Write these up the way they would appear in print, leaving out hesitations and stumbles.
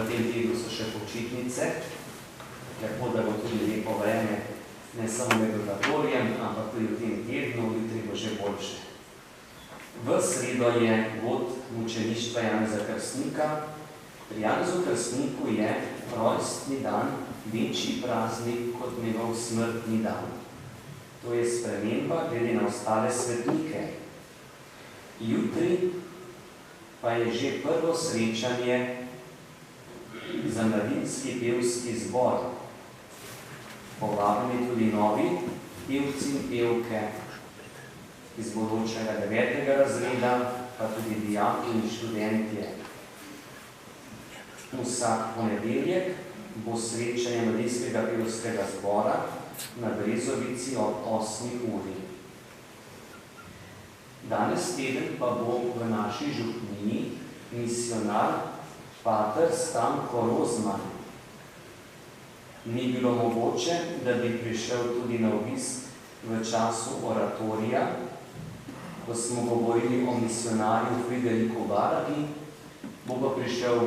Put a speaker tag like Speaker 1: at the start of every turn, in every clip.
Speaker 1: tem tednu so še počitnice, lepo, da bo tudi lepo vreme, ne samo med oratorijem, ampak tudi v tem tednu, jutri bo že boljše. V sredo je god mučeništva Janeza Krstnika. Pri Janezu Krstniku je rojstni dan večji praznik kot njegov smrtni dan. To je sprememba glede na ostale svetnike. Jutri pa je že prvo srečanje za mladinski pevski zbor. Povabljeni tudi novi pevci in pevke iz bodočega 9. razreda, pa tudi dijaki in študentje. Vsak ponedeljek bo srečanje mladinskega pevskega zbora na Brezovici od 8. uri. Danes teden pa bo v naši župniji misionar pater Stanko Rozman. Ni bilo mogoče, da bi prišel tudi na obisk v času oratorija, ko smo govorili o misionarju Frideriku Baragi, bo pa prišel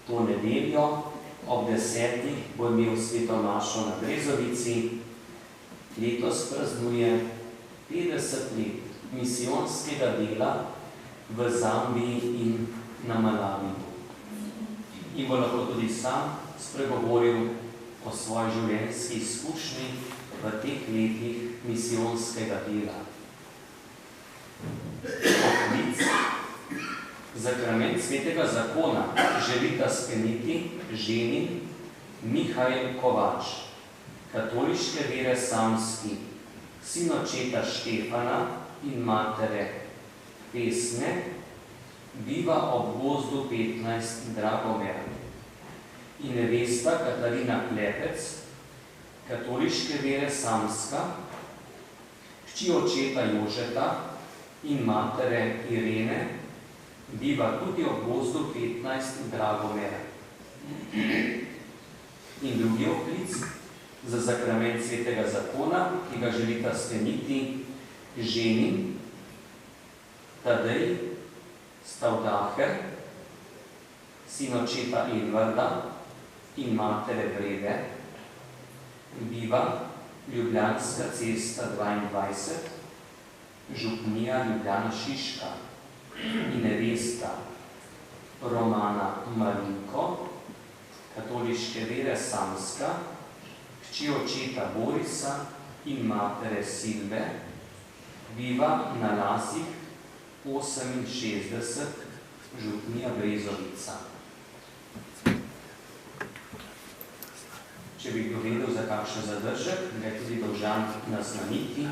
Speaker 1: to nedeljo, ob 10. bo imel sveto mašo na Brezovici. Letos praznuje 50 let misijonskega dela v Zambiji in na Malaviju. In bo lahko tudi sam spregovoril o svoji življenjski izkušnji v teh letih misijonskega dela. Poklic Zakrament svetega zakona želita skleniti ženin Mihajl Kovač, katoliške vere samski, sin očeta Štefana in matere Pesne, biva ob gozdu 15 Dragomera, in nevesta Katarina Klepec, katoliške vere samska, hči očeta Jožeta in matere Irene, biva tudi ob gozdu 15 Dragomera. In drugi oklic za zakrament svetega zakona, ki ga želita skleniti ženin Tadej Stavdaher, sin očeta Edvarda in matere Brede, biva Ljubljanska cesta 22, župnija Ljubljana Šiška, in nevesta Romana Marinko, katoliške vere samska, hči očeta Borisa in matere Silve, biva na Lazih 68, župnija Brezovica. Če bi kdo vedel za kakšen zadržek, ga je tudi dolžan naznaniti,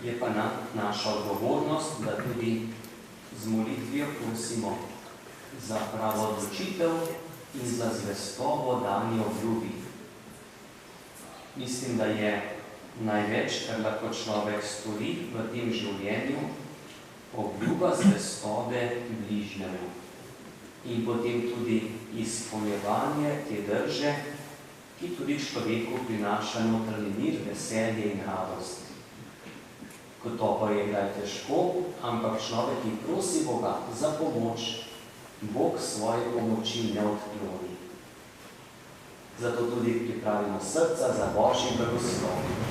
Speaker 1: je pa naša odgovornost, da tudi z molitvijo prosimo za pravo odločitev in za zvestobo dani obljubi. Mislim, da je največ, kar lahko človek stori v tem življenju, obljuba zvestobe bližnjemu in potem tudi izpolnjevanje te drže, ki tudi človeku prinaša notranji mir, veselje in radost. Ko pa je kdaj težko, ampak človek, ki prosi Boga za pomoč, Bog svoje pomoči ne odkloni. Zato tudi pripravimo srca za Božji blagoslov.